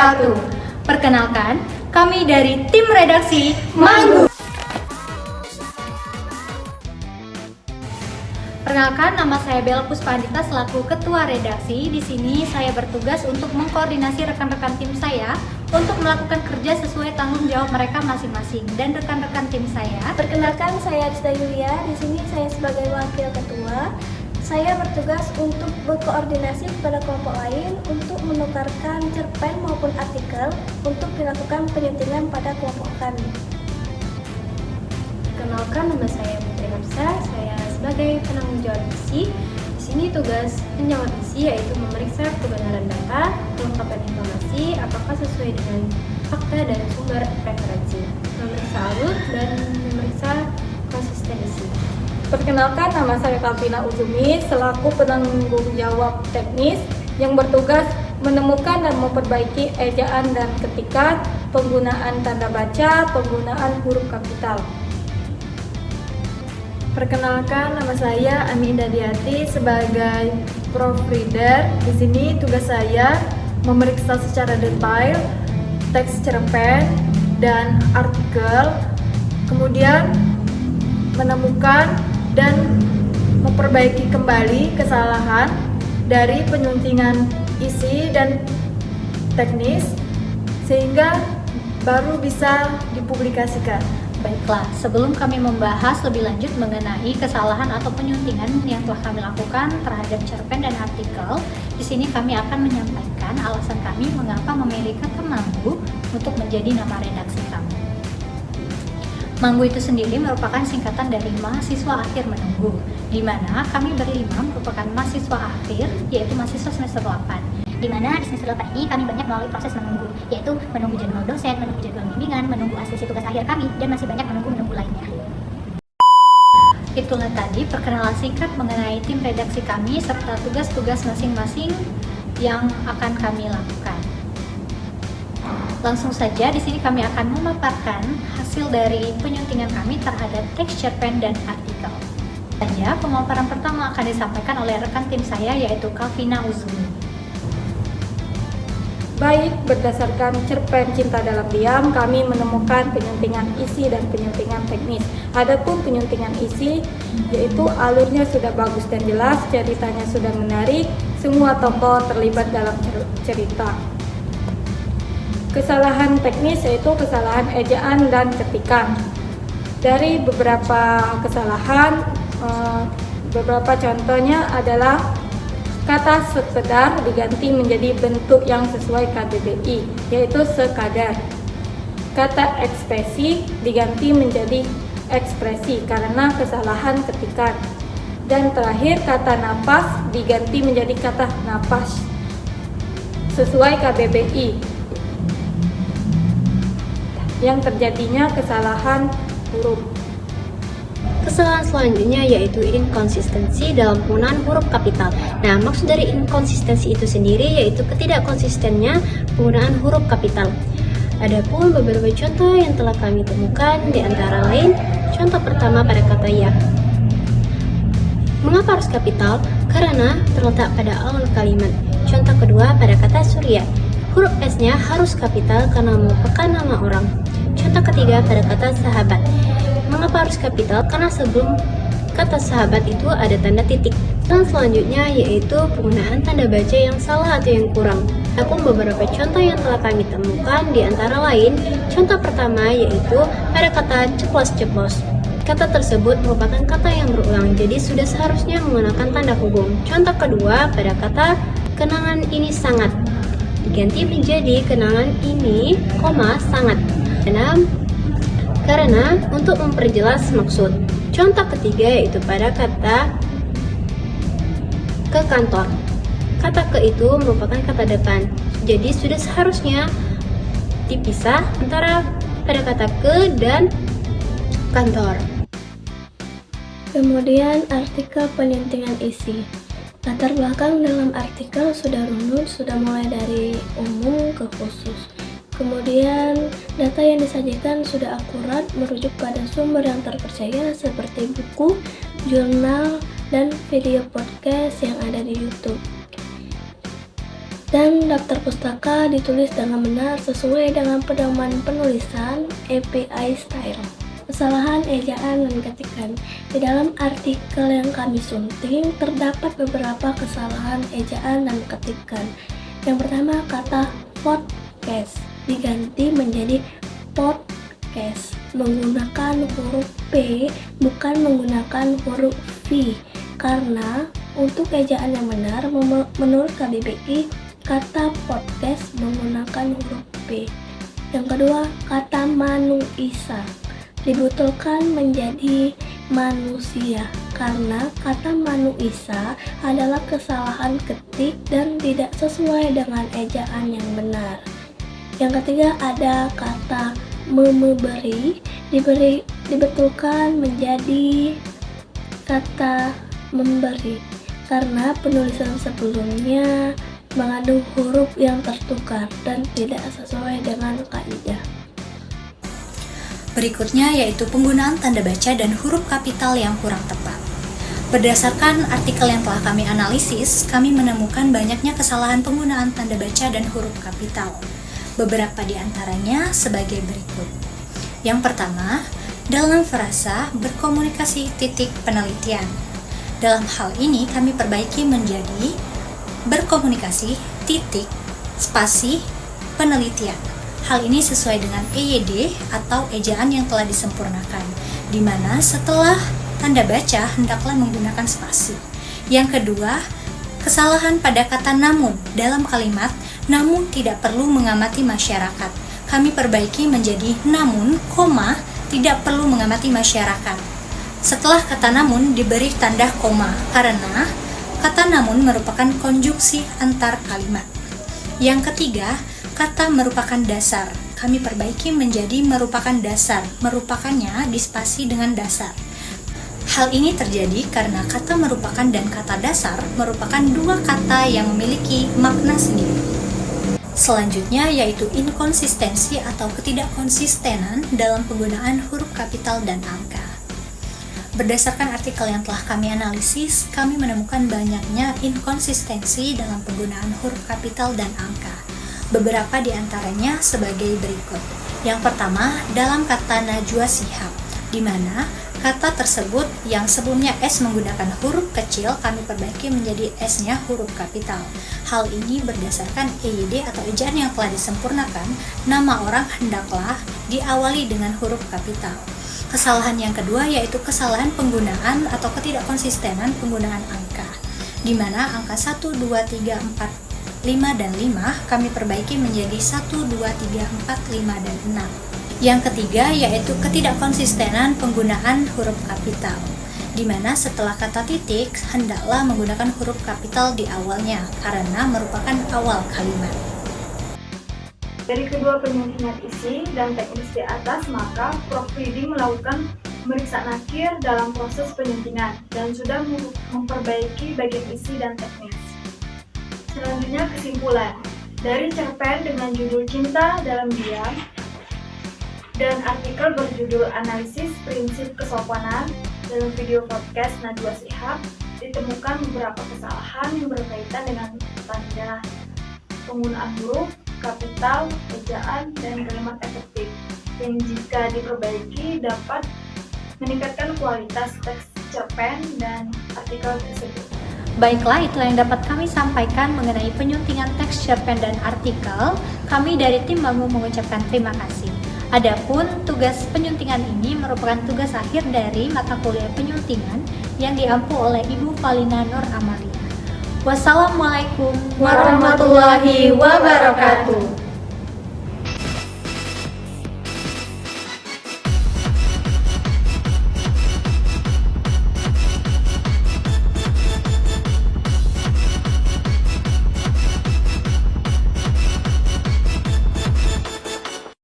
wabarakatuh. Perkenalkan, kami dari tim redaksi Manggu. Perkenalkan, nama saya Bella Puspandita selaku ketua redaksi. Di sini saya bertugas untuk mengkoordinasi rekan-rekan tim saya untuk melakukan kerja sesuai tanggung jawab mereka masing-masing dan rekan-rekan tim saya. Perkenalkan, saya Arista Yulia. Di sini saya sebagai wakil ketua. Saya bertugas untuk berkoordinasi kepada kelompok lain untuk menukarkan cerpen maupun artikel untuk dilakukan penyuntingan pada kelompok kami. Perkenalkan, nama saya Putri Hapsa. Saya sebagai penanggung jawab isi. Di sini tugas penjawab isi yaitu memeriksa kebenaran data, kelengkapan informasi, apakah sesuai dengan fakta dan sumber referensi, memeriksa alur dan memeriksa konsistensi. Perkenalkan, nama saya Kalvina Uzumi selaku penanggung jawab teknis yang bertugas menemukan dan memperbaiki ejaan dan ketikan, penggunaan tanda baca, penggunaan huruf kapital. Perkenalkan, nama saya Ami Indah Diati sebagai proofreader. Di sini tugas saya memeriksa secara detail teks cerpen dan artikel, kemudian menemukan dan memperbaiki kembali kesalahan dari penyuntingan isi dan teknis sehingga baru bisa dipublikasikan. Baiklah, sebelum kami membahas lebih lanjut mengenai kesalahan atau penyuntingan yang telah kami lakukan terhadap cerpen dan artikel, di sini kami akan menyampaikan alasan kami mengapa memilih kata Manggu untuk menjadi nama redaksi kami. Manggu itu sendiri merupakan singkatan dari mahasiswa akhir menunggu, di mana kami berlima merupakan mahasiswa akhir, yaitu mahasiswa semester 8. Di mana di semester 8 ini kami banyak melalui proses menunggu, yaitu menunggu jadwal dosen, menunggu jadwal bimbingan, menunggu hasil tugas akhir kami, dan masih banyak menunggu lainnya. Itulah tadi perkenalan singkat mengenai tim redaksi kami serta tugas-tugas masing-masing yang akan kami lakukan. Langsung saja di sini kami akan memaparkan hasil dari penyuntingan kami terhadap teks cerpen dan artikel. Saja pemaparan pertama akan disampaikan oleh rekan tim saya yaitu Kalvina Uzumi. Baik, berdasarkan cerpen Cinta Dalam Diam, kami menemukan penyuntingan isi dan penyuntingan teknis. Adapun penyuntingan isi, yaitu alurnya sudah bagus dan jelas, ceritanya sudah menarik, semua tokoh terlibat dalam cerita. Kesalahan teknis yaitu kesalahan ejaan dan ketikan. Dari beberapa kesalahan, beberapa contohnya adalah kata sekedar diganti menjadi bentuk yang sesuai KBBI, yaitu sekadar. Kata ekspresi diganti menjadi ekspresi karena kesalahan ketikan. Dan terakhir, kata napas diganti menjadi kata napas sesuai KBBI yang terjadinya kesalahan huruf. Kesalahan selanjutnya yaitu inkonsistensi dalam penggunaan huruf kapital. Nah, maksud dari inkonsistensi itu sendiri yaitu ketidakkonsistennya penggunaan huruf kapital. Adapun beberapa contoh yang telah kami temukan di antara lain, contoh pertama pada kata ya. Mengapa harus kapital? Karena terletak pada awal kalimat. Contoh kedua pada kata surya. Huruf S-nya harus kapital karena merupakan nama orang. Contoh ketiga pada kata sahabat. Mengapa harus kapital? Karena sebelum kata sahabat itu ada tanda titik. Dan selanjutnya yaitu penggunaan tanda baca yang salah atau yang kurang. Adapun beberapa contoh yang telah kami temukan di antara lain, contoh pertama yaitu pada kata ceplos-ceplos. Kata tersebut merupakan kata yang berulang, jadi sudah seharusnya menggunakan tanda hubung. Contoh kedua pada kata kenangan ini sangat. Diganti menjadi kenangan ini, sangat. Karena untuk memperjelas maksud. Contoh ketiga yaitu pada kata ke kantor. Kata ke itu merupakan kata depan. Jadi sudah seharusnya dipisah antara pada kata ke dan kantor. Kemudian artikel penyuntingan isi. Latar belakang dalam artikel sudah runut, sudah mulai dari umum ke khusus. Kemudian data yang disajikan sudah akurat, merujuk pada sumber yang terpercaya seperti buku, jurnal, dan video podcast yang ada di YouTube. Dan daftar pustaka ditulis dengan benar sesuai dengan pedoman penulisan API Style. Kesalahan ejaan dan ketikan. Di dalam artikel yang kami sunting terdapat beberapa kesalahan ejaan dan ketikan. Yang pertama, kata podcast diganti menjadi podcast menggunakan huruf P bukan menggunakan huruf V, karena untuk ejaan yang benar menurut KBBI kata podcast menggunakan huruf P. Yang kedua, kata manusia dibetulkan menjadi manusia karena kata manusia adalah kesalahan ketik dan tidak sesuai dengan ejaan yang benar. Yang ketiga, ada kata memberi dibetulkan menjadi kata memberi karena penulisan sebelumnya mengandung huruf yang tertukar dan tidak sesuai dengan kaidah. Berikutnya yaitu penggunaan tanda baca dan huruf kapital yang kurang tepat. Berdasarkan artikel yang telah kami analisis, kami menemukan banyaknya kesalahan penggunaan tanda baca dan huruf kapital. Beberapa di antaranya sebagai berikut. Yang pertama, dalam frasa berkomunikasi titik penelitian. Dalam hal ini kami perbaiki menjadi berkomunikasi titik spasi penelitian. Hal ini sesuai dengan EYD atau ejaan yang telah disempurnakan, di mana setelah tanda baca hendaklah menggunakan spasi. Yang kedua, kesalahan pada kata namun dalam kalimat namun tidak perlu mengamati masyarakat. Kami perbaiki menjadi namun, tidak perlu mengamati masyarakat. Setelah kata namun diberi tanda koma karena kata namun merupakan konjungsi antar kalimat. Yang ketiga, kata merupakan dasar. Kami perbaiki menjadi merupakan dasar. Merupakannya dispasi dengan dasar. Hal ini terjadi karena kata merupakan dan kata dasar merupakan dua kata yang memiliki makna sendiri. Selanjutnya yaitu inkonsistensi atau ketidakkonsistenan dalam penggunaan huruf kapital dan angka. Berdasarkan artikel yang telah kami analisis, kami menemukan banyaknya inkonsistensi dalam penggunaan huruf kapital dan angka. Beberapa di antaranya sebagai berikut. Yang pertama, dalam kata Najwa Shihab, di mana kata tersebut yang sebelumnya S menggunakan huruf kecil, kami perbaiki menjadi S-nya huruf kapital. Hal ini berdasarkan EYD atau ejaan yang telah disempurnakan, nama orang hendaklah diawali dengan huruf kapital. Kesalahan yang kedua yaitu kesalahan penggunaan atau ketidakkonsistenan penggunaan angka, di mana angka 1, 2, 3, 4, 5, dan 5 kami perbaiki menjadi 1, 2, 3, 4, 5, dan 6. Yang ketiga yaitu ketidakkonsistenan penggunaan huruf kapital, di mana setelah kata titik hendaklah menggunakan huruf kapital di awalnya karena merupakan awal kalimat. Dari kedua penyuntingan isi dan teknis di atas, maka proofreading melakukan meriksa nakir dalam proses penyuntingan dan sudah memperbaiki bagian isi dan teknis. Selanjutnya kesimpulan. Dari cerpen dengan judul Cinta dalam Diam dan artikel berjudul Analisis Prinsip Kesopanan dalam video podcast Najwa Shihab, ditemukan beberapa kesalahan yang berkaitan dengan tanda, penggunaan huruf, kapital, ejaan, dan kalimat efektif yang jika diperbaiki dapat meningkatkan kualitas teks cerpen dan artikel tersebut. Baiklah, itulah yang dapat kami sampaikan mengenai penyuntingan teks cerpen dan artikel. Kami dari tim Bangu mengucapkan terima kasih. Adapun tugas penyuntingan ini merupakan tugas akhir dari mata kuliah penyuntingan yang diampu oleh Ibu Valina Nur Amalia. Wassalamualaikum warahmatullahi wabarakatuh.